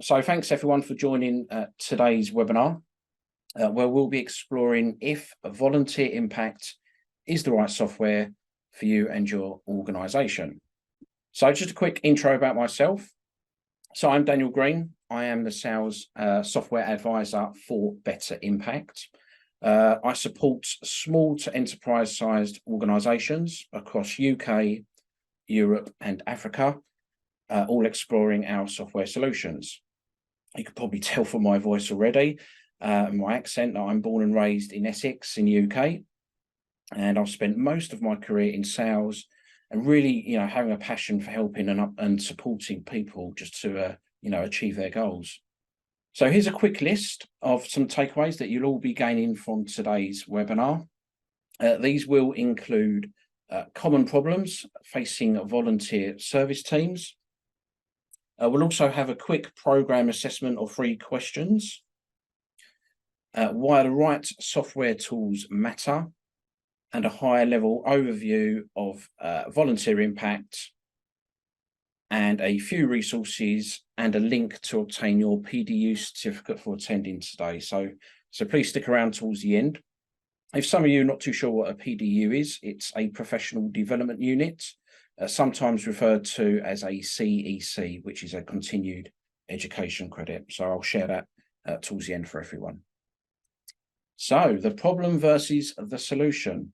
So thanks everyone for joining today's webinar, where we'll be exploring if Volunteer Impact is the right software for you and your organisation. So just a quick intro about myself. So I'm Daniel Green. I am the sales software advisor for Better Impact. I support small to enterprise-sized organisations across UK, Europe and Africa, all exploring our software solutions. You could probably tell from my voice already, my accent, that I'm born and raised in Essex in the UK, and I've spent most of my career in sales and really, having a passion for helping and supporting people just to, achieve their goals. So here's a quick list of some takeaways that you'll all be gaining from today's webinar. These will include common problems facing volunteer service teams. We'll also have a quick program assessment of 3 questions. Why the right software tools matter, and a higher level overview of volunteer impact, and a few resources and a link to obtain your PDU certificate for attending today. So please stick around towards the end. If some of you are not too sure what a PDU is, it's a professional development unit, sometimes referred to as a CEC, which is a continued education credit. So I'll share that towards the end for everyone. So the problem versus the solution.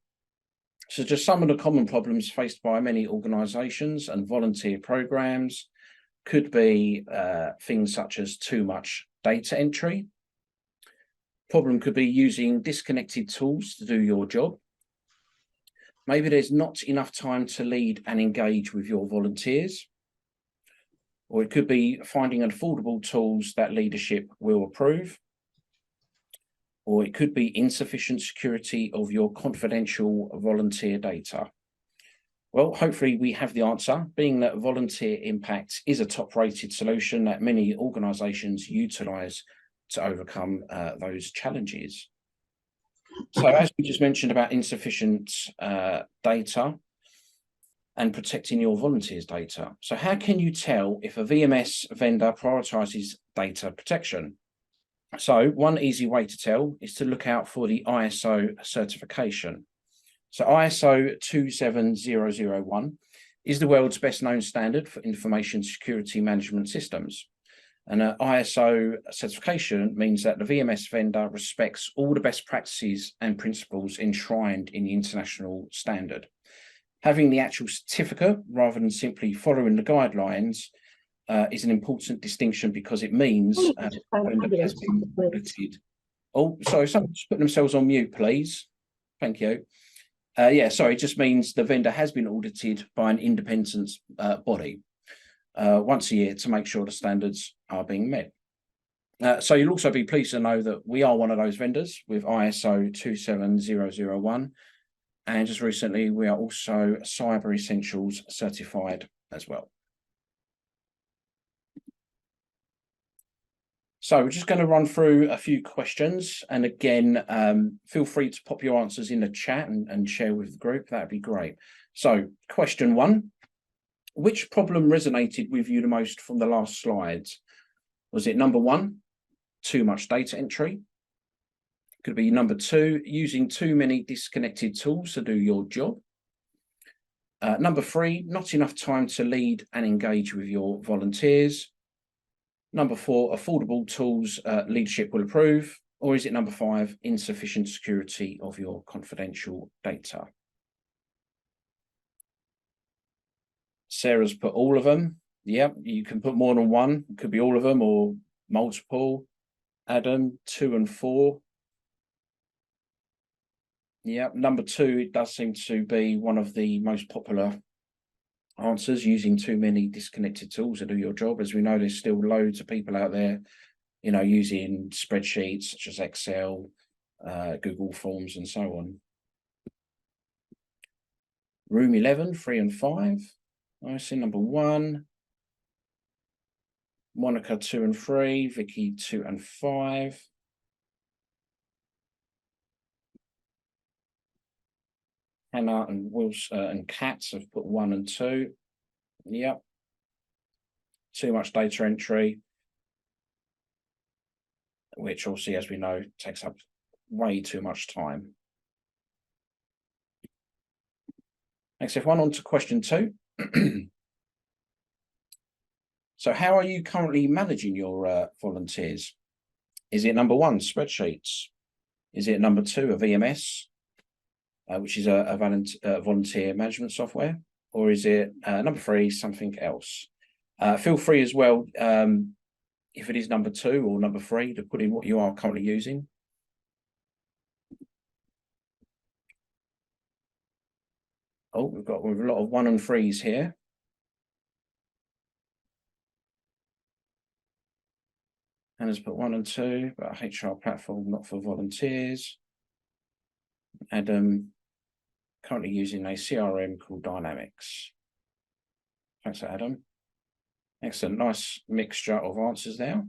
So just some of the common problems faced by many organisations and volunteer programs could be things such as too much data entry. Problem could be using disconnected tools to do your job. Maybe there's not enough time to lead and engage with your volunteers. Or it could be finding affordable tools that leadership will approve. Or it could be insufficient security of your confidential volunteer data. Well, hopefully we have the answer, being that Volunteer Impact is a top-rated solution that many organisations utilise to overcome those challenges. So as we just mentioned about insufficient data and protecting your volunteers' data. So how can you tell if a VMS vendor prioritises data protection? So one easy way to tell is to look out for the ISO certification. So ISO 27001 is the world's best known standard for information security management systems. And an ISO certification means that the VMS vendor respects all the best practices and principles enshrined in the international standard. Having the actual certificate rather than simply following the guidelines is an important distinction, because it means has been audited. Oh, sorry, someone's put themselves on mute, please. Thank you. It just means the vendor has been audited by an independent body once a year to make sure the standards are being met. So you'll also be pleased to know that we are one of those vendors with ISO 27001. And just recently, we are also Cyber Essentials certified as well. So we're just going to run through a few questions. And again, feel free to pop your answers in the chat and share with the group. That'd be great. So question 1, which problem resonated with you the most from the last slides? Was it number 1, too much data entry? Could be number 2, using too many disconnected tools to do your job. Number 3, not enough time to lead and engage with your volunteers. Number 4, affordable tools leadership will approve. Or is it number 5, insufficient security of your confidential data? Sarah's put all of them. Yep, you can put more than one. It could be all of them or multiple. Adam, 2 and 4. Yep, number 2, it does seem to be one of the most popular answers, using too many disconnected tools to do your job. As we know, there's still loads of people out there, using spreadsheets such as Excel, Google Forms and so on. Room 11, 3 and 5. I see number 1. Monica, 2 and 3. Vicky, 2 and 5. Hannah and Wilson and Katz have put 1 and 2. Yep. Too much data entry. which obviously, as we know, takes up way too much time. Thanks, everyone. On to question 2. So how are you currently managing your volunteers? Is it number 1, spreadsheets? Is it number 2, a VMS, which is a volunteer management software? Or is it number 3, something else? Feel free as well, if it is number 2 or number 3, to put in what you are currently using. Oh, we've got a lot of 1 and 3s here. And let's put 1 and 2, but a HR platform, not for volunteers. Adam, currently using a CRM called Dynamics. Thanks, Adam. Excellent, nice mixture of answers there.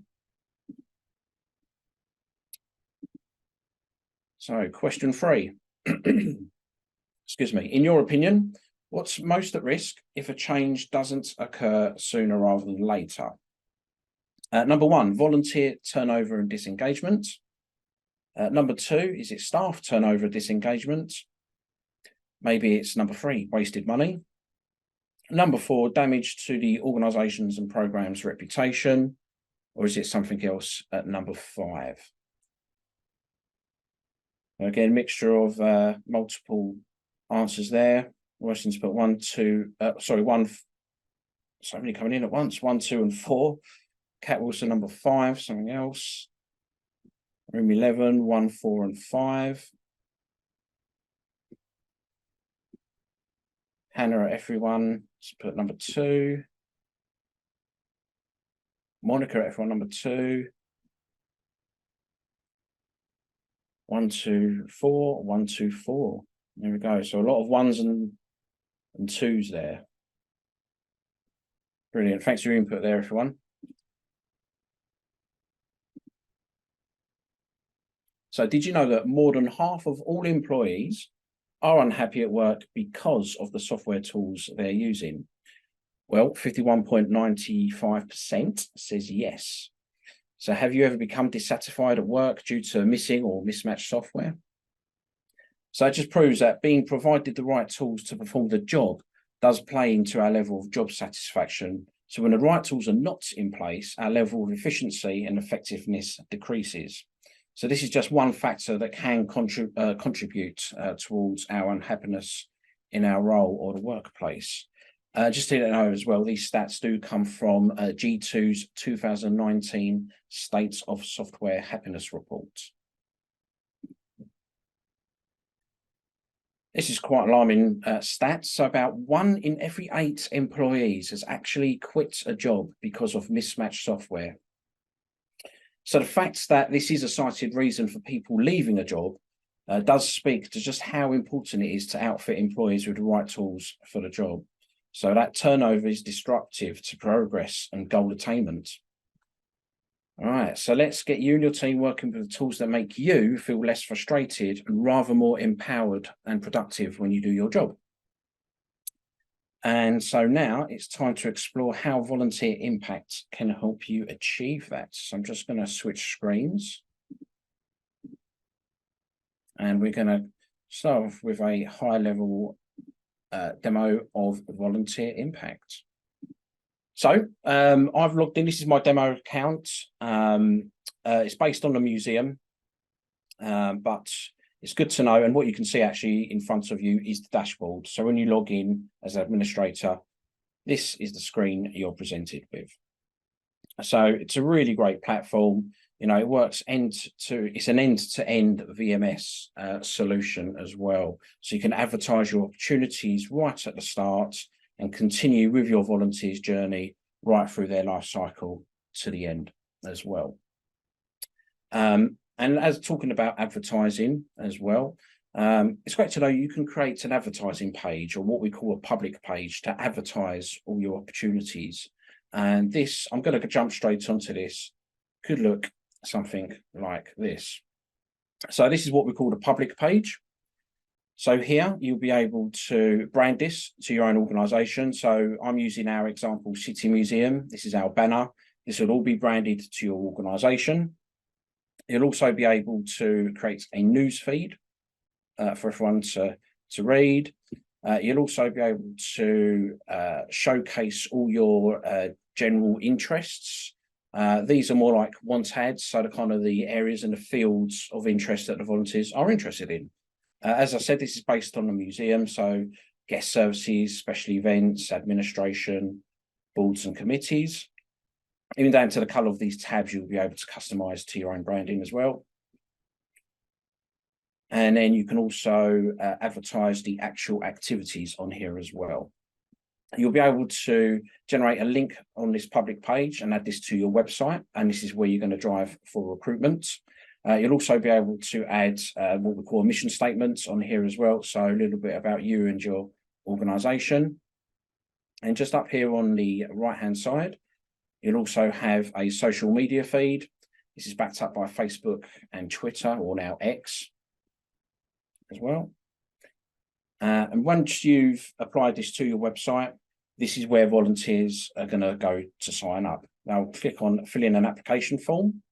So, question 3. Excuse me. In your opinion, what's most at risk if a change doesn't occur sooner rather than later? Number 1, volunteer turnover and disengagement. Number 2, is it staff turnover and disengagement? Maybe it's number 3, wasted money. Number 4, damage to the organisation's and programme's reputation. Or is it something else at number 5? Again, mixture of multiple answers there. Questions put 1, 2, so many coming in at once. 1, 2, and 4. Cat Wilson, number 5, something else. Room 11, 1, 4, and 5. Hannah, everyone, let's put number 2. Monica, everyone, number 2. 1, 2, 4, 1, 2, 4. There we go. So a lot of 1s and 2s there. Brilliant. Thanks for your input there, everyone. So did you know that more than half of all employees are unhappy at work because of the software tools they're using? Well, 51.95% says yes. So have you ever become dissatisfied at work due to missing or mismatched software? So it just proves that being provided the right tools to perform the job does play into our level of job satisfaction. So when the right tools are not in place, our level of efficiency and effectiveness decreases. So this is just one factor that can contribute towards our unhappiness in our role or the workplace. Just to let you know as well, these stats do come from G2's 2019 State of Software Happiness Report. This is quite alarming stats. So about 1 in every 8 employees has actually quit a job because of mismatched software. So the fact that this is a cited reason for people leaving a job does speak to just how important it is to outfit employees with the right tools for the job. So that turnover is disruptive to progress and goal attainment. All right, so let's get you and your team working with the tools that make you feel less frustrated and rather more empowered and productive when you do your job. And so now it's time to explore how volunteer impact can help you achieve that. So I'm just going to switch screens. And we're going to start off with a high-level demo of volunteer impact. So I've logged in. This is my demo account. It's based on a museum, but it's good to know. And what you can see actually in front of you is the dashboard. So when you log in as an administrator, this is the screen you're presented with. So it's a really great platform. You know, it works it's an end-to-end VMS solution as well. So you can advertise your opportunities right at the start and continue with your volunteers' journey right through their life cycle to the end as well. And as talking about advertising as well, it's great to know you can create an advertising page, or what we call a public page, to advertise all your opportunities. And this, I'm going to jump straight onto this, could look something like this. So this is what we call a public page. So here you'll be able to brand this to your own organisation. So I'm using our example City Museum. This is our banner. This will all be branded to your organisation. You'll also be able to create a news feed for everyone to read. You'll also be able to showcase all your general interests. These are more like want-ads, so the kind of the areas and the fields of interest that the volunteers are interested in. As I said, this is based on the museum, so guest services, special events, administration, boards and committees. Even down to the colour of these tabs, you'll be able to customise to your own branding as well. And then you can also advertise the actual activities on here as well. You'll be able to generate a link on this public page and add this to your website. And this is where you're going to drive for recruitment. You'll also be able to add what we call mission statements on here as well. So a little bit about you and your organisation. And just up here on the right-hand side, you'll also have a social media feed. This is backed up by Facebook and Twitter, or now X, as well. And once you've applied this to your website, this is where volunteers are going to go to sign up. Now click on fill in an application form,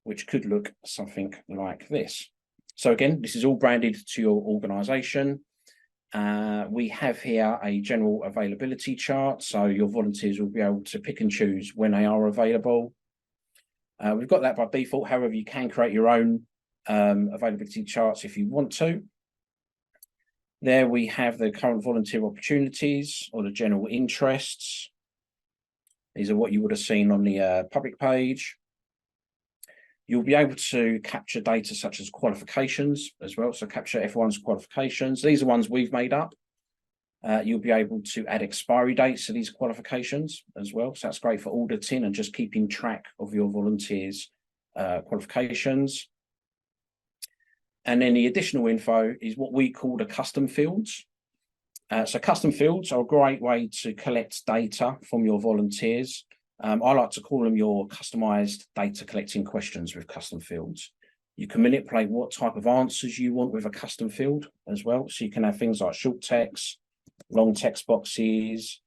which could look something like this. So again, this is all branded to your organisation. We have here a general availability chart, so your volunteers will be able to pick and choose when they are available. We've got that by default. However, you can create your own availability charts if you want to. There we have the current volunteer opportunities or the general interests. These are what you would have seen on the public page. You'll be able to capture data such as qualifications as well. So capture everyone's qualifications. These are ones we've made up. You'll be able to add expiry dates to these qualifications as well. So that's great for auditing and just keeping track of your volunteers' qualifications. And then the additional info is what we call the custom fields. So custom fields are a great way to collect data from your volunteers. I like to call them your customized data collecting questions with custom fields. You can manipulate what type of answers you want with a custom field as well. So you can have things like short text, long text boxes.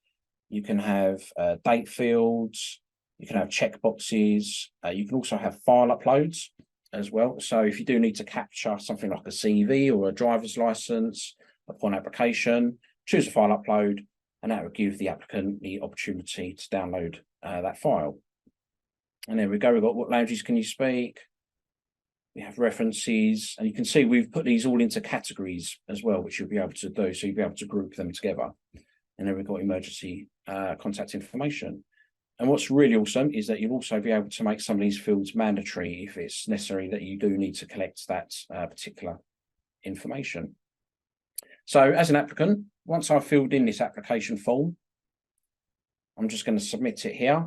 You can have date fields. You can have check boxes. You can also have file uploads as well. So if you do need to capture something like a CV or a driver's license upon application, choose a file upload, and that will give the applicant the opportunity to download that file. And there we go. We've got what languages can you speak? We have references, and you can see we've put these all into categories as well, which you'll be able to do. So you'll be able to group them together. And then we've got emergency contact information. And what's really awesome is that you'll also be able to make some of these fields mandatory if it's necessary that you do need to collect that particular information. So as an applicant, once I've filled in this application form, I'm just going to submit it here.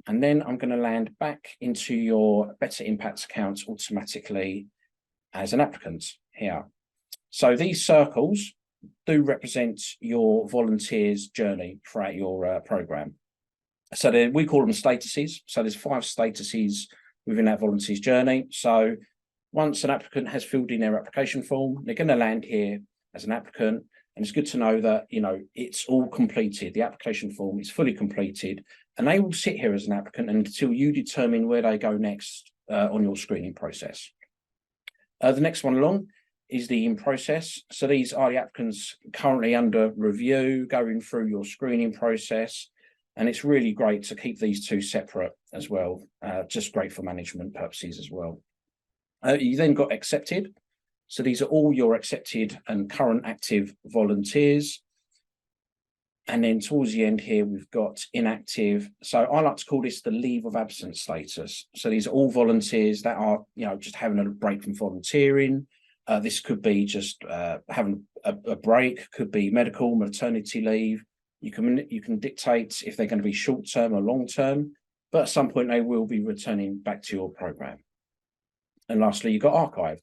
And then I'm going to land back into your Better Impact account automatically as an applicant here. So these circles do represent your volunteers' journey throughout your program. So we call them statuses. So there's 5 statuses within that volunteer's journey. So once an applicant has filled in their application form, they're going to land here as an applicant. And it's good to know that, you know, it's all completed. The application form is fully completed, and they will sit here as an applicant until you determine where they go next on your screening process. The next one along is the in process. So these are the applicants currently under review, going through your screening process. And it's really great to keep these two separate as well, just great for management purposes as well. You then got accepted. So these are all your accepted and current active volunteers. And then towards the end here, we've got inactive. So I like to call this the leave of absence status. So these are all volunteers that are, you know, just having a break from volunteering. This could be just having a break, could be medical, maternity leave. You can dictate if they're going to be short-term or long-term, but at some point they will be returning back to your program. And lastly, you've got archived.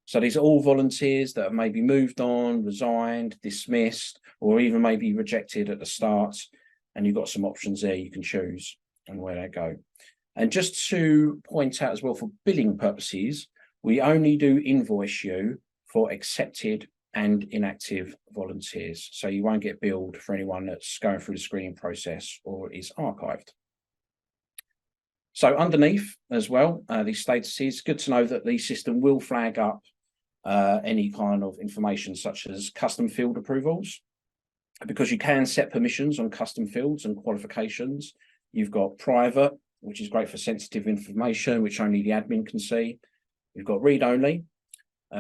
So these are all volunteers that have maybe moved on, resigned, dismissed, or even maybe rejected at the start. And you've got some options there you can choose and where they go. And just to point out as well, for billing purposes, we only do invoice you for accepted and inactive volunteers. So you won't get billed for anyone that's going through the screening process or is archived. So underneath as well, these statuses, good to know that the system will flag up any kind of information such as custom field approvals, because you can set permissions on custom fields and qualifications. You've got private, which is great for sensitive information, which only the admin can see. You've got read only,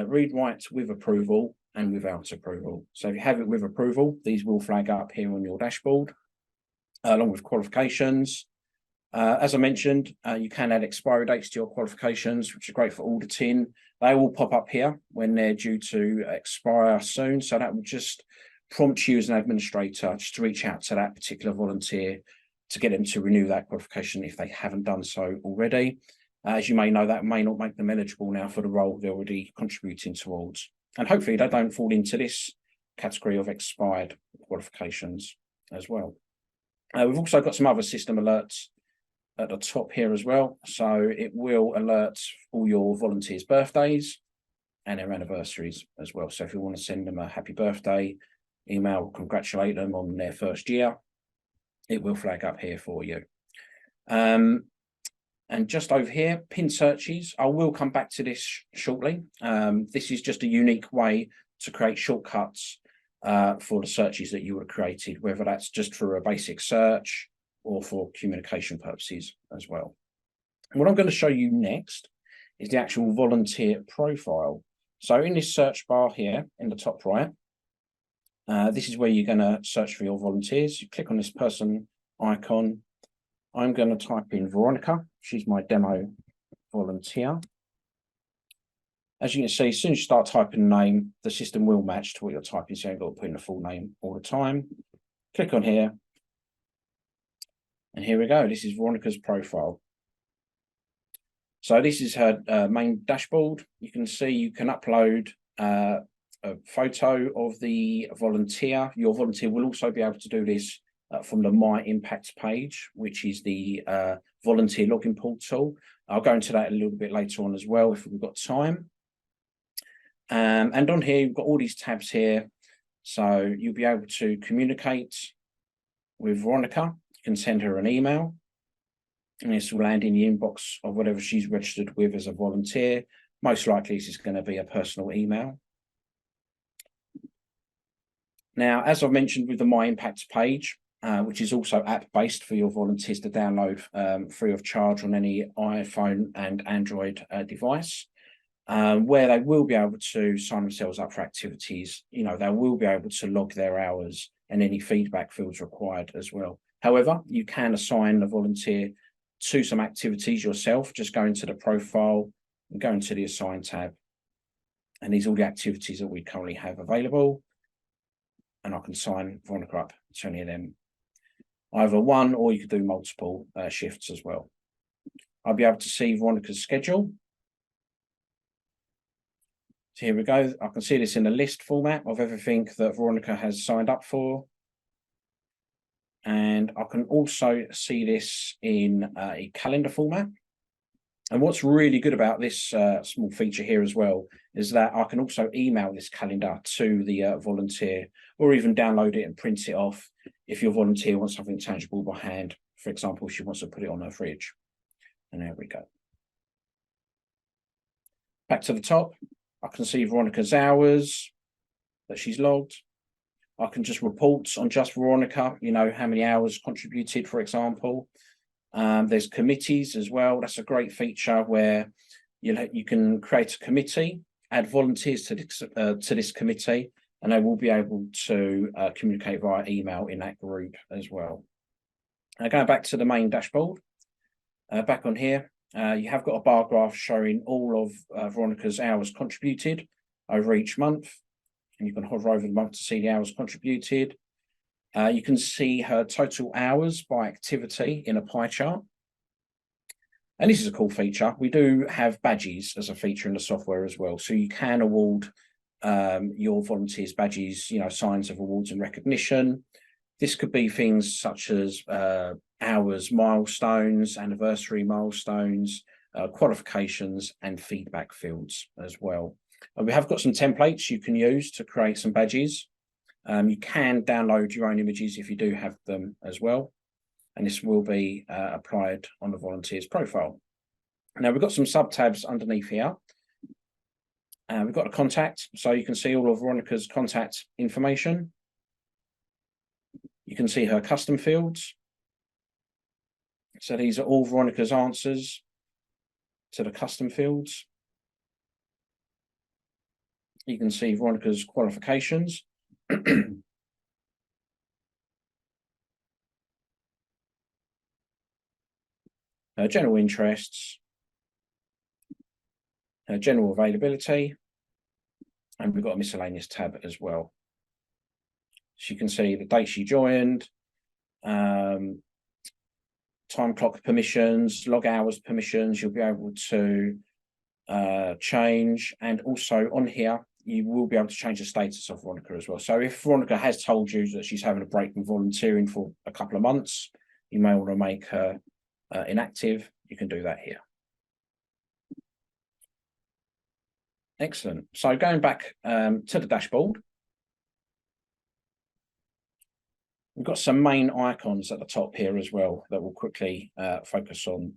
read write with approval, and without approval. So if you have it with approval, these will flag up here on your dashboard, along with qualifications. As I mentioned, you can add expiry dates to your qualifications, which are great for auditing. They will pop up here when they're due to expire soon. So that will just prompt you as an administrator just to reach out to that particular volunteer to get them to renew that qualification if they haven't done so already. As you may know, that may not make them eligible now for the role they're already contributing towards. And hopefully they don't fall into this category of expired qualifications as well. We've also got some other system alerts at the top here as well. So it will alert all your volunteers' birthdays and their anniversaries as well. So if you want to send them a happy birthday email, congratulate them on their first year, it will flag up here for you. And just over here, pin searches. I will come back to this shortly. This is just a unique way to create shortcuts for the searches that you have created, whether that's just for a basic search or for communication purposes as well. And what I'm going to show you next is the actual volunteer profile. So in this search bar here in the top right, this is where you're going to search for your volunteers. You click on this person icon. I'm going to type in Veronica. She's my demo volunteer. As you can see, as soon as you start typing a name, the system will match to what you're typing, so you haven't got to put in the full name all the time. Click on here. And here we go. This is Veronica's profile. So this is her main dashboard. You can see you can upload a photo of the volunteer. Your volunteer will also be able to do this from the My Impact page, which is the volunteer login portal. I'll go into that a little bit later on as well if we've got time. And on here, you've got all these tabs here. So you'll be able to communicate with Veronica. You can send her an email, and this will land in the inbox of whatever she's registered with as a volunteer. Most likely, this is going to be a personal email. Now, as I've mentioned with the My Impact page, which is also app-based for your volunteers to download free of charge on any iPhone and Android device, where they will be able to sign themselves up for activities. You know, they will be able to log their hours and any feedback fields required as well. However, you can assign a volunteer to some activities yourself. Just go into the profile and go into the Assign tab. And these are all the activities that we currently have available. And I can sign Veronica up to any of them. Either one, or you could do multiple shifts as well. I'll be able to see Veronica's schedule. So here we go. I can see this in a list format of everything that Veronica has signed up for. And I can also see this in a calendar format. And what's really good about this small feature here as well is that I can also email this calendar to the volunteer, or even download it and print it off if your volunteer wants something tangible by hand. For example, she wants to put it on her fridge. And there we go. Back to the top, I can see Veronica's hours that she's logged. I can just report on just Veronica, you know, how many hours contributed, for example. There's committees as well. That's a great feature where you can create a committee, add volunteers to this committee, and they will be able to communicate via email in that group as well. Going back to the main dashboard, back on here, you have got a bar graph showing all of Veronica's hours contributed over each month. And you can hover over the month to see the hours contributed. You can see her total hours by activity in a pie chart. And this is a cool feature. We do have badges as a feature in the software as well. So you can award your volunteers badges, you know, signs of awards and recognition. This could be things such as hours milestones, anniversary milestones, qualifications, and feedback fields as well. We have got some templates you can use to create some badges. You can download your own images if you do have them as well. and this will be applied on the volunteer's profile. Now we've got some sub-tabs underneath here. We've got a contact, so you can see all of Veronica's contact information. You can see her custom fields. So these are all Veronica's answers to the custom fields. You can see Veronica's qualifications. Her general interests, her general availability, and we've got a miscellaneous tab as well. So you can see the date she joined, time clock permissions, log hours permissions, you'll be able to change, and also on here you will be able to change the status of Veronica as well. So if Veronica has told you that she's having a break from volunteering for a couple of months, you may want to make her inactive. You can do that here. Excellent. So going back to the dashboard, we've got some main icons at the top here as well that we'll quickly focus on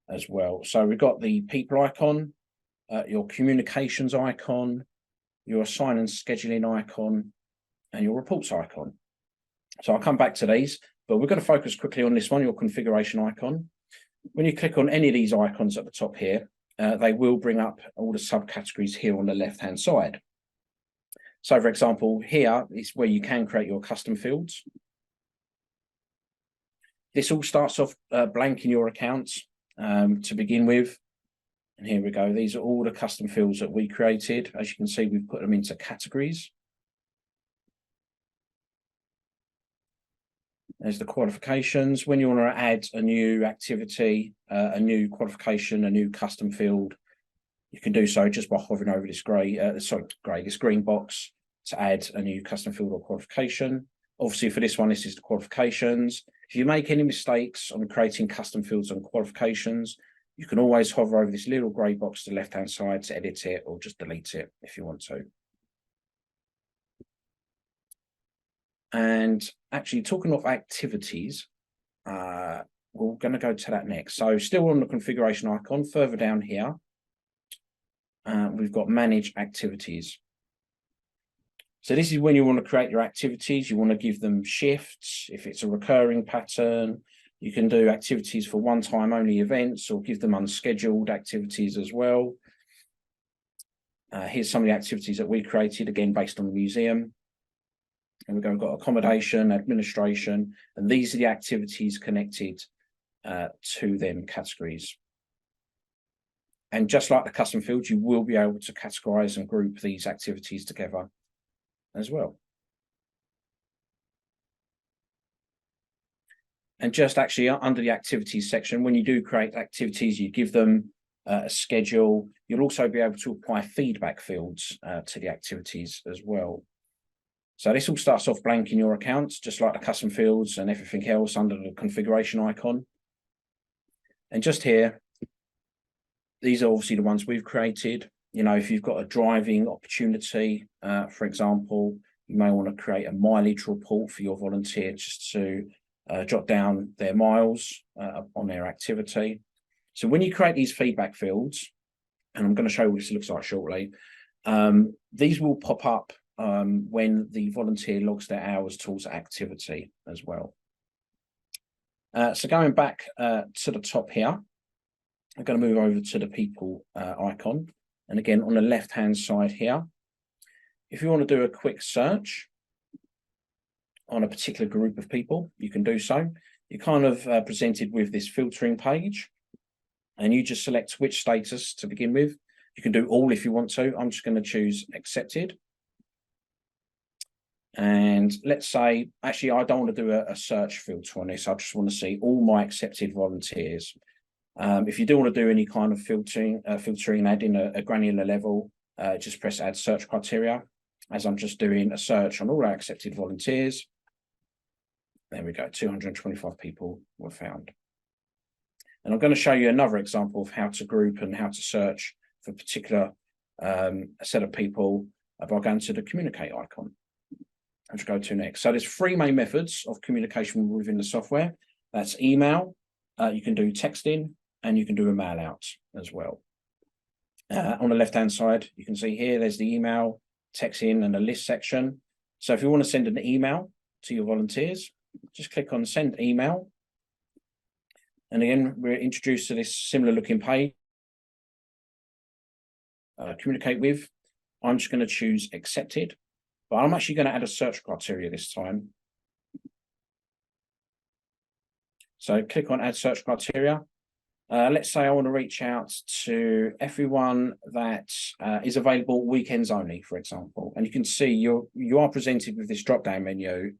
as well. So we've got the people icon, your communications icon, your assign and scheduling icon, and your reports icon. So I'll come back to these, but we're going to focus quickly on this one, your configuration icon. When you click on any of these icons at the top here, they will bring up all the subcategories here on the left-hand side. So for example, here is where you can create your custom fields. This all starts off blank in your accounts to begin with. And here we go. These are all the custom fields that we created. As you can see, we've put them into categories. There's the qualifications. When you want to add a new activity, a new qualification, a new custom field, you can do so just by hovering over this this green box to add a new custom field or qualification. Obviously, for this one, this is the qualifications. If you make any mistakes on creating custom fields and qualifications, you can always hover over this little grey box to the left-hand side to edit it or just delete it if you want to. And actually, talking of activities, we're going to go to that next. So still on the configuration icon, further down here, we've got manage activities. So this is when you want to create your activities. You want to give them shifts. If it's a recurring pattern, you can do activities for one-time only events or give them unscheduled activities as well. Here's some of the activities that we created, again, based on the museum. And we've got accommodation, administration, and these are the activities connected to them categories. And just like the custom fields, you will be able to categorize and group these activities together as well. And just actually under the activities section, when you do create activities, you give them a schedule. You'll also be able to apply feedback fields to the activities as well. So this all starts off blank in your account, just like the custom fields and everything else under the configuration icon. And just here, these are obviously the ones we've created. You know, if you've got a driving opportunity, for example, you may want to create a mileage report for your volunteer just to jot down their miles on their activity. So when you create these feedback fields, and I'm going to show you what this looks like shortly, these will pop up when the volunteer logs their hours towards activity as well. So going back to the top here, I'm going to move over to the people icon. And again, on the left-hand side here, if you want to do a quick search on a particular group of people, you can do so. You're kind of presented with this filtering page, and you just select which status to begin with. You can do all if you want to. I'm just going to choose accepted. And let's say, actually, I don't want to do a search filter on this. I just want to see all my accepted volunteers. If you do want to do any kind of filtering, add in a granular level, just press add search criteria, as I'm just doing a search on all our accepted volunteers. There we go, 225 people were found. And I'm going to show you another example of how to group and how to search for a particular set of people by going to the communicate icon. Let's go to next. So there's three main methods of communication within the software. That's email. You can do texting, and you can do a mail out as well. On the left-hand side, you can see here, there's the email, texting, and the list section. So if you want to send an email to your volunteers, just click on send email. And again, we're introduced to this similar looking page. Communicate with. I'm just going to choose accepted, but I'm actually going to add a search criteria this time. So click on add search criteria. Let's say I want to reach out to everyone that is available weekends only, for example. And you can see you are presented with this drop-down menu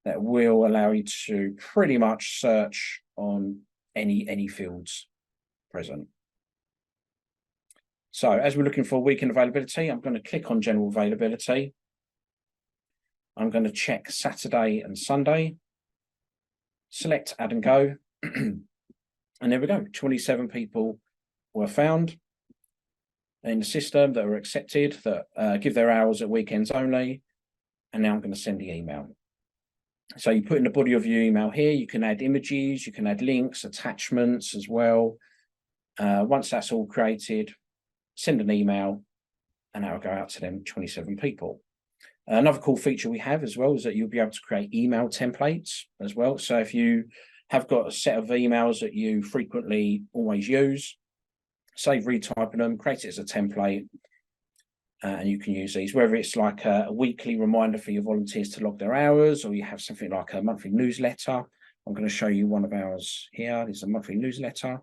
that will allow you to pretty much search on any fields present. So as we're looking for weekend availability, I'm going to click on general availability. I'm going to check Saturday and Sunday. Select add and go. And there we go. 27 people were found in the system that are accepted, that give their hours at weekends only. And now I'm going to send the email. So you put in the body of your email here, you can add images, you can add links, attachments as well. Once that's all created, send an email, and that will go out to them 27 people. Another cool feature we have as well is that you'll be able to create email templates as well. So if you have got a set of emails that you frequently always use, save retyping them, create it as a template, and you can use these, whether it's like a weekly reminder for your volunteers to log their hours, or you have something like a monthly newsletter. I'm going to show you one of ours here. This is a monthly newsletter.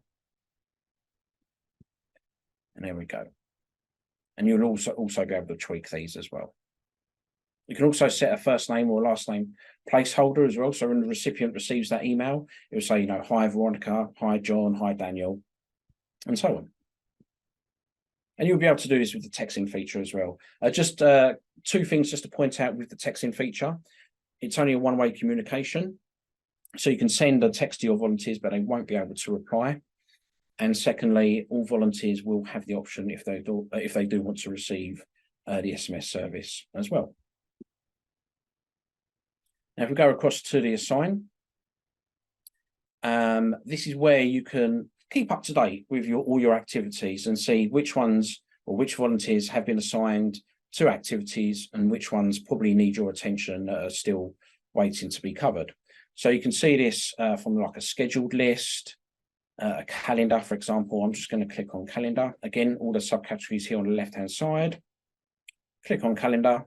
And there we go. And you'll also be able to tweak these as well. You can also set a first name or last name placeholder as well. So when the recipient receives that email, it will say, hi, Veronica, hi, John, hi, Daniel, and so on. And you'll be able to do this with the texting feature as well. Just two things just to point out with the texting feature. It's only a one-way communication. So you can send a text to your volunteers, but they won't be able to reply. And secondly, all volunteers will have the option if they do want to receive the SMS service as well. Now, if we go across to the assign, this is where you can keep up to date with all your activities and see which ones or which volunteers have been assigned to activities and which ones probably need your attention that are still waiting to be covered. So you can see this from like a scheduled list, a calendar, for example. I'm just going to click on calendar. Again, all the subcategories here on the left-hand side. Click on calendar.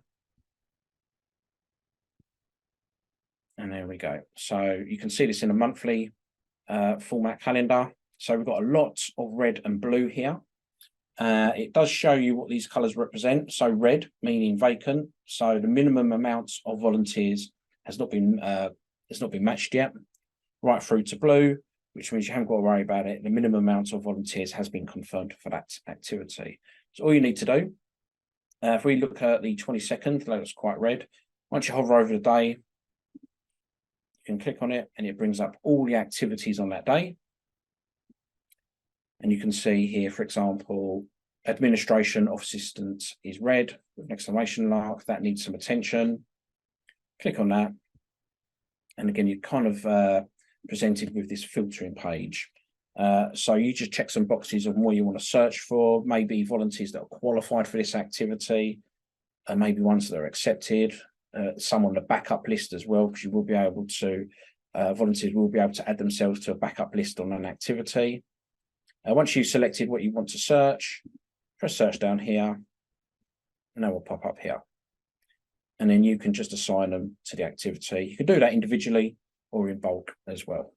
And there we go. So you can see this in a monthly format calendar. So we've got a lot of red and blue here. It does show you what these colours represent. So red meaning vacant. So the minimum amounts of volunteers has not been matched yet. Right through to blue, which means you haven't got to worry about it. The minimum amount of volunteers has been confirmed for that activity. So all you need to do, if we look at the 22nd, that looks quite red. Once you hover over the day, you can click on it and it brings up all the activities on that day. And you can see here, for example, administration of assistant is red with an exclamation mark. That needs some attention. Click on that. And again, you're kind of presented with this filtering page. So you just check some boxes of what you want to search for, maybe volunteers that are qualified for this activity, and maybe ones that are accepted. Some on the backup list as well, because you will be able to, volunteers will be able to add themselves to a backup list on an activity. Once you've selected what you want to search, press search down here, and that will pop up here. And then you can just assign them to the activity. You can do that individually or in bulk as well.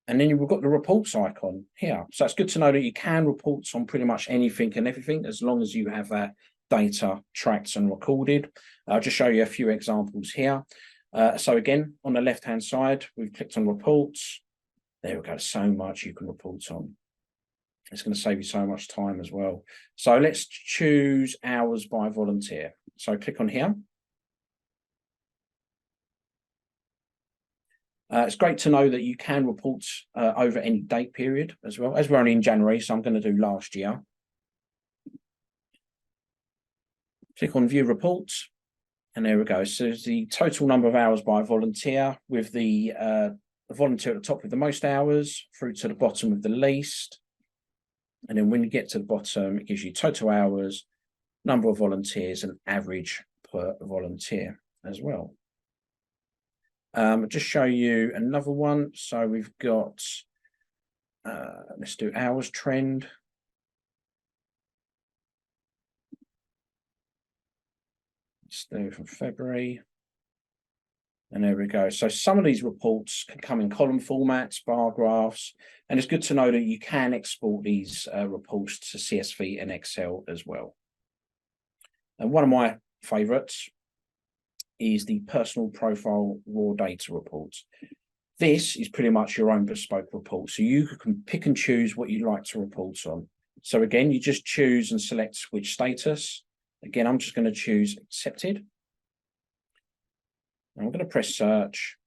And then you've got the reports icon here. So it's good to know that you can report on pretty much anything and everything as long as you have that data tracked and recorded. I'll just show you a few examples here. So again, on the left-hand side, we've clicked on reports. There we go, so much you can report on. It's going to save you so much time as well. So let's choose hours by volunteer. So click on here. It's great to know that you can report over any date period as well. As we're only in January, so I'm going to do last year. Click on View Reports. And there we go. So the total number of hours by volunteer, with the volunteer at the top with the most hours through to the bottom with the least. And then when you get to the bottom, it gives you total hours, number of volunteers, and average per volunteer as well. I'll just show you another one. So we've got, let's do hours trend. Let's do from February. And there we go. So some of these reports can come in column formats, bar graphs, and it's good to know that you can export these reports to CSV and Excel as well. And one of my favorites is the personal profile raw data reports. This is pretty much your own bespoke report. So you can pick and choose what you'd like to report on. So again, you just choose and select which status. Again, I'm just going to choose accepted. I'm going to press search.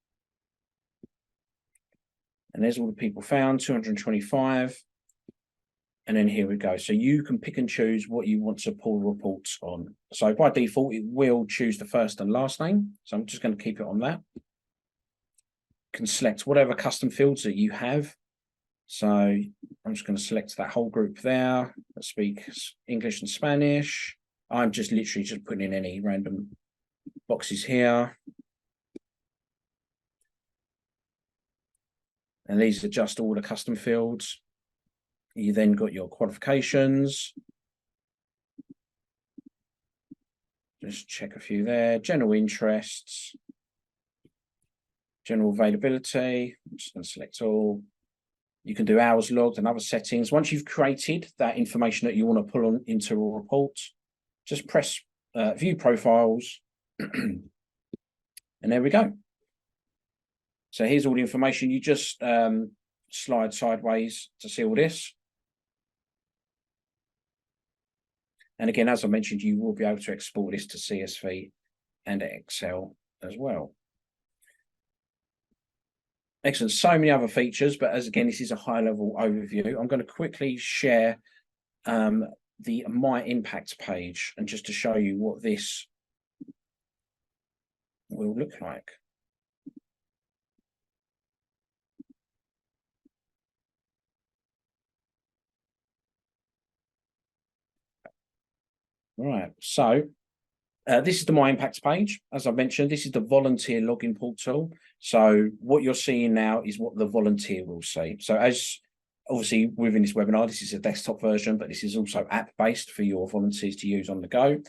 And there's all the people found, 225. And then here we go. So you can pick and choose what you want to pull reports on. So by default, it will choose the first and last name. So I'm just going to keep it on that. You can select whatever custom fields that you have. So I'm just going to select that whole group there that speak English and Spanish. I'm just literally just putting in any random boxes here. And these are just all the custom fields. You then got your qualifications. Just check a few there. General interests. General availability. I'm just going to select all. You can do hours logged and other settings. Once you've created that information that you want to pull on into a report, just press view profiles. And there we go. So here's all the information. You just slide sideways to see all this. And again, as I mentioned, you will be able to export this to CSV and Excel as well. Excellent. So many other features, but as again, this is a high-level overview. I'm going to quickly share the My Impact page, and just to show you what this will look like. Right, so this is the My Impact page. As I mentioned, this is the volunteer login portal. So what you're seeing now is what the volunteer will see. So as obviously within this webinar, this is a desktop version, but this is also app-based for your volunteers to use on the go.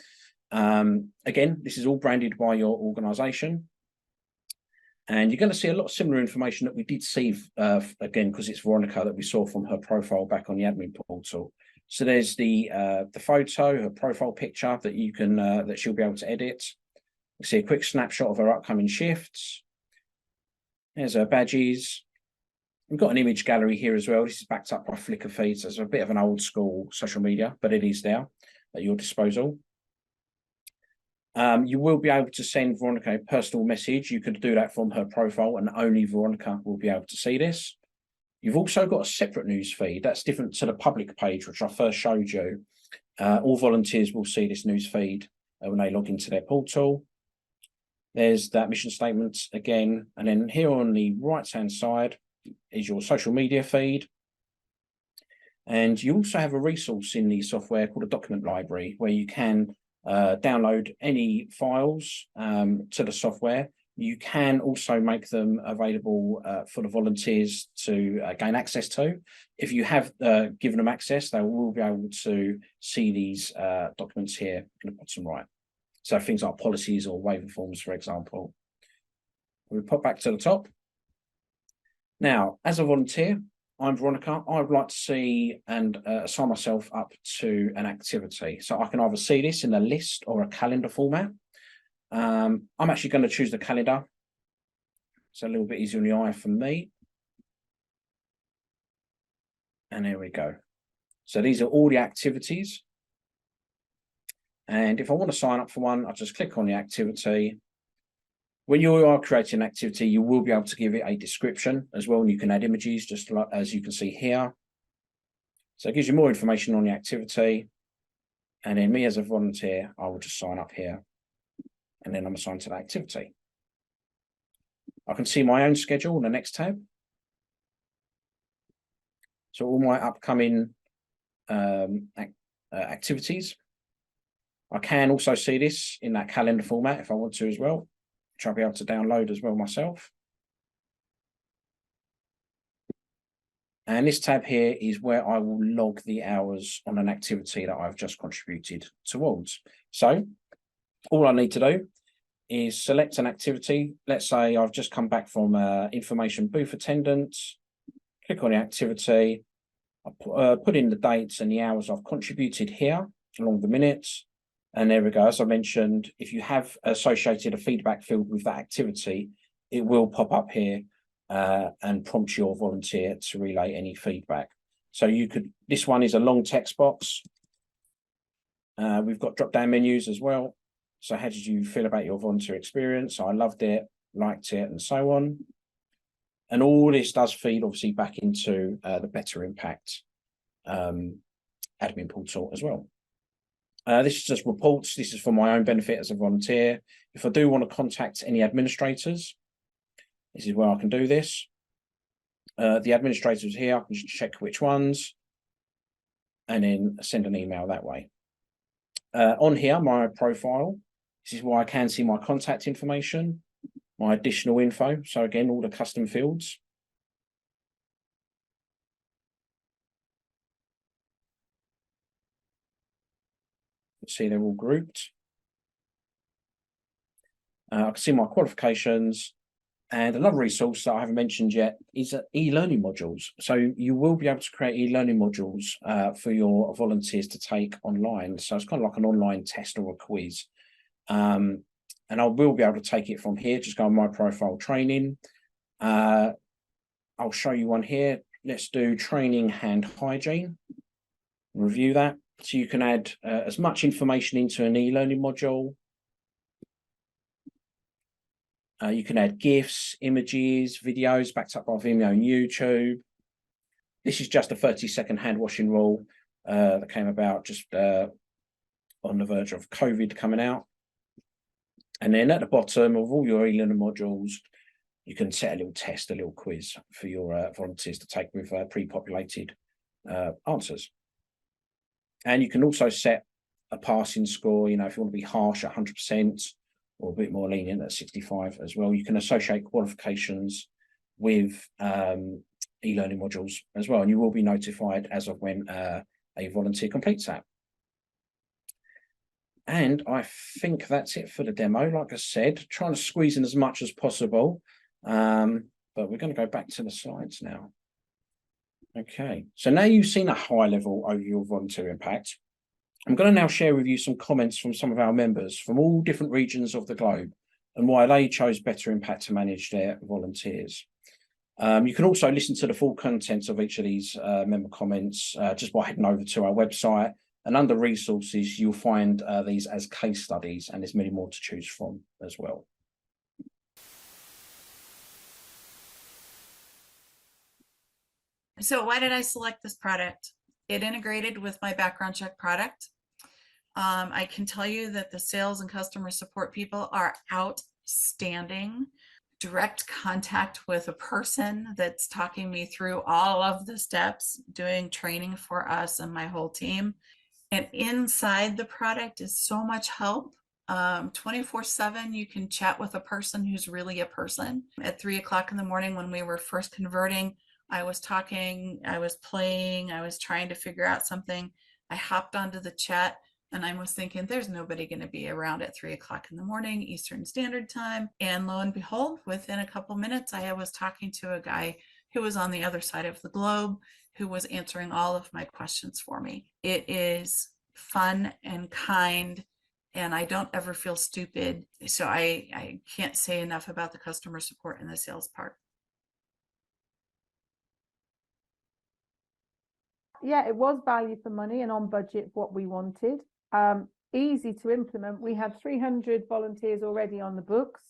Again, this is all branded by your organization. And you're going to see a lot of similar information that we did see, again, because it's Veronica, that we saw from her profile back on the admin portal. So there's the photo, her profile picture that you can that she'll be able to edit. You see a quick snapshot of her upcoming shifts. There's her badges. We've got an image gallery here as well. This is backed up by Flickr feeds. So it's a bit of an old school social media, but it is there at your disposal. You will be able to send Veronica a personal message. You could do that from her profile, and only Veronica will be able to see this. You've also got a separate news feed that's different to the public page, which I first showed you. All volunteers will see this news feed when they log into their portal. There's that mission statement again. And then here on the right-hand side is your social media feed. And you also have a resource in the software called a document library, where you can download any files to the software. You can also make them available for the volunteers to gain access to. If you have given them access, they will be able to see these documents here in the bottom right. So things like policies or waiver forms, for example. We'll pop back to the top. Now, as a volunteer, I'm Veronica. I would like to see and assign myself up to an activity. So I can either see this in a list or a calendar format. I'm actually going to choose the calendar. It's a little bit easier on the eye for me. And there we go. So these are all the activities. And if I want to sign up for one, I'll just click on the activity. When you are creating an activity, you will be able to give it a description as well, and you can add images, just like as you can see here. So it gives you more information on the activity. And then me as a volunteer, I will just sign up here and then I'm assigned to that activity. I can see my own schedule in the next tab. So all my upcoming activities. I can also see this in that calendar format if I want to as well, which I'll be able to download as well myself. And this tab here is where I will log the hours on an activity that I've just contributed towards. So all I need to do is select an activity. Let's say I've just come back from information booth attendance, click on the activity, I put in the dates and the hours I've contributed here along the minutes. And there we go. As I mentioned, if you have associated a feedback field with that activity, it will pop up here and prompt your volunteer to relay any feedback. So you could, this one is a long text box. We've got drop-down menus as well. So how did you feel about your volunteer experience? I loved it, liked it, and so on. And all this does feed obviously back into the Better Impact admin portal as well. This is just reports. This is for my own benefit as a volunteer. If I do want to contact any administrators, this is where I can do this. The administrators here, I can just check which ones and then send an email that way. On here, my profile, this is where I can see my contact information, my additional info. So again, all the custom fields. See, they're all grouped. I can see my qualifications, and another resource that I haven't mentioned yet is e-learning modules. So you will be able to create e-learning modules for your volunteers to take online. So it's kind of like an online test or a quiz. And I will be able to take it from here. Just go on my profile training. I'll show you one here. Let's do training hand hygiene. Review that. So you can add as much information into an e-learning module. You can add GIFs, images, videos backed up by Vimeo and YouTube. This is just a 30-second hand washing rule that came about just on the verge of COVID coming out. And then at the bottom of all your e-learning modules, you can set a little test, a little quiz for your volunteers to take with pre-populated answers. And you can also set a passing score, you know, if you want to be harsh at 100% or a bit more lenient at 65 as well. You can associate qualifications with e-learning modules as well, and you will be notified as of when a volunteer completes that. And I think that's it for the demo. Like I said, trying to squeeze in as much as possible, but we're going to go back to the slides now. Okay, so now you've seen a high level overview of volunteer impact. I'm going to now share with you some comments from some of our members from all different regions of the globe and why they chose Better Impact to manage their volunteers. You can also listen to the full contents of each of these member comments just by heading over to our website, and under resources, you'll find these as case studies, and there's many more to choose from as well. So why did I select this product? It integrated with my background check product. I can tell you that the sales and customer support people are outstanding. Direct contact with a person that's talking me through all of the steps, doing training for us and my whole team. And inside the product is so much help. 24/7, you can chat with a person who's really a person. At 3 o'clock in the morning when we were first converting, I was talking, I was playing, I was trying to figure out something. I hopped onto the chat and I was thinking there's nobody going to be around at 3 o'clock in the morning Eastern Standard Time. And lo and behold, within a couple minutes, I was talking to a guy who was on the other side of the globe, who was answering all of my questions for me. It is fun and kind, and I don't ever feel stupid. So I can't say enough about the customer support and the sales part. Yeah, it was value for money and on budget what we wanted. Easy to implement. We had 300 volunteers already on the books.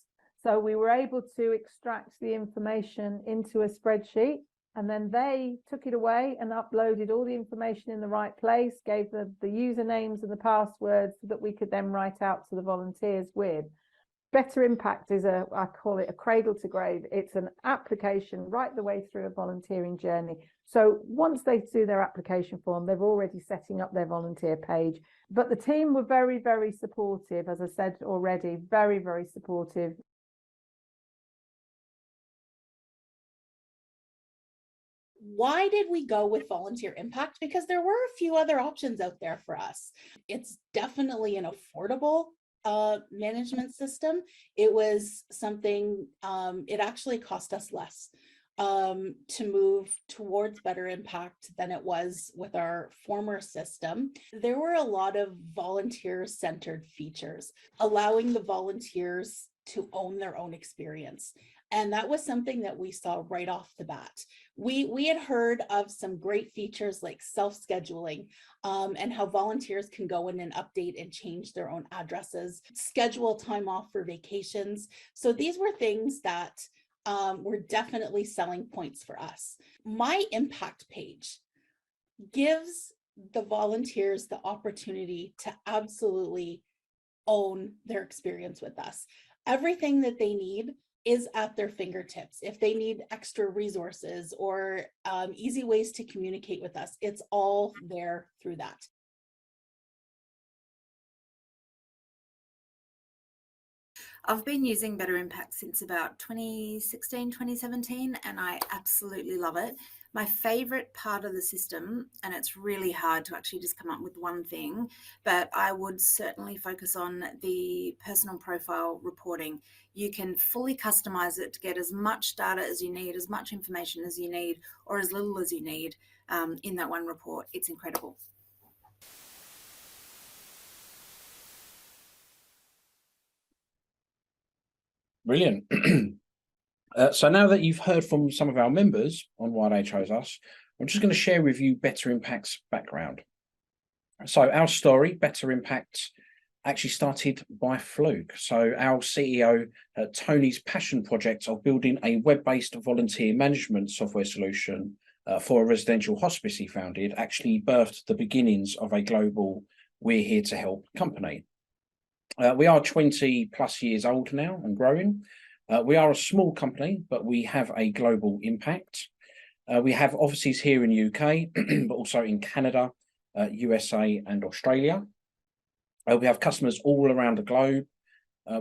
So we were able to extract the information into a spreadsheet, and then they took it away and uploaded all the information in the right place, gave the usernames and the passwords so that we could then write out to the volunteers with. Better Impact is I call it a cradle to grave. It's an application right the way through a volunteering journey. So once they do their application form, they're already setting up their volunteer page. But the team were very, very supportive, as I said already, very, very supportive. Why did we go with Volunteer Impact? Because there were a few other options out there for us. It's definitely an affordable management system. It was something, it actually cost us less to move towards Better Impact than it was with our former system. There were a lot of volunteer-centered features, allowing the volunteers to own their own experience. And that was something that we saw right off the bat. We had heard of some great features like self-scheduling and how volunteers can go in and update and change their own addresses, schedule time off for vacations. So these were things that were definitely selling points for us. My impact page gives the volunteers the opportunity to absolutely own their experience with us. Everything that they need is at their fingertips. If they need extra resources or easy ways to communicate with us, it's all there through that. I've been using Better Impact since about 2016, 2017, and I absolutely love it. My favorite part of the system, and it's really hard to actually just come up with one thing, but I would certainly focus on the personal profile reporting. You can fully customize it to get as much data as you need, as much information as you need, or as little as you need in that one report. It's incredible. Brilliant. So now that you've heard from some of our members on why they chose us, I'm just going to share with you Better Impact's background. So our story, Better Impact, actually started by fluke. So our CEO, Tony's passion project of building a web-based volunteer management software solution for a residential hospice he founded actually birthed the beginnings of a global We're Here to Help company. We are 20 plus years old now and growing. We are a small company, but we have a global impact. We have offices here in the UK, but also in Canada, USA and Australia. We have customers all around the globe.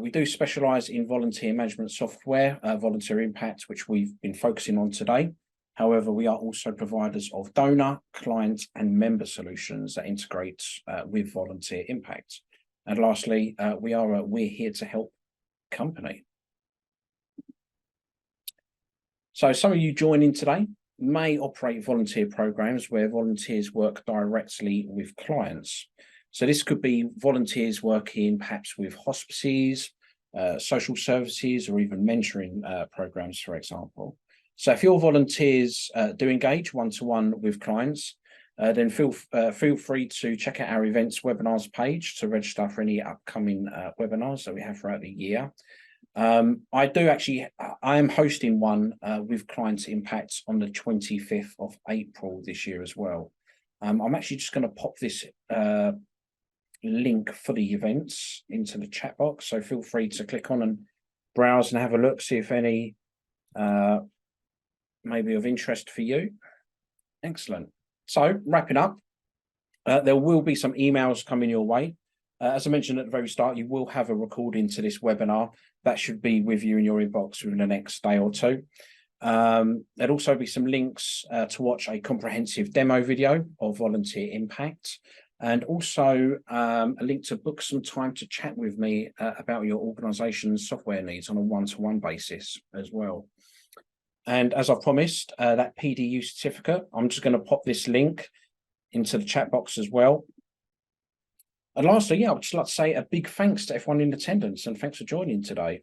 We do specialise in volunteer management software, Volunteer Impact, which we've been focusing on today. However, we are also providers of donor, client and member solutions that integrate with Volunteer Impact. And lastly, we are a We're Here to Help company. So some of you joining today may operate volunteer programs where volunteers work directly with clients. So this could be volunteers working perhaps with hospices, social services, or even mentoring programs, for example. So if your volunteers do engage one-to-one with clients, then feel free to check out our events webinars page to register for any upcoming webinars that we have throughout the year. I am hosting one with Client Impact on the 25th of April this year as well. I'm actually just going to pop this link for the events into the chat box, so feel free to click on and browse and have a look, see if any may be of interest for you. Excellent. So wrapping up, there will be some emails coming your way. As I mentioned at the very start, you will have a recording to this webinar that should be with you in your inbox within the next day or two. There'll also be some links to watch a comprehensive demo video of Volunteer Impact, and also a link to book some time to chat with me about your organisation's software needs on a one-to-one basis as well. And as I promised, that PDU certificate, I'm just going to pop this link into the chat box as well. And lastly, I would just like to say a big thanks to everyone in attendance, and thanks for joining today.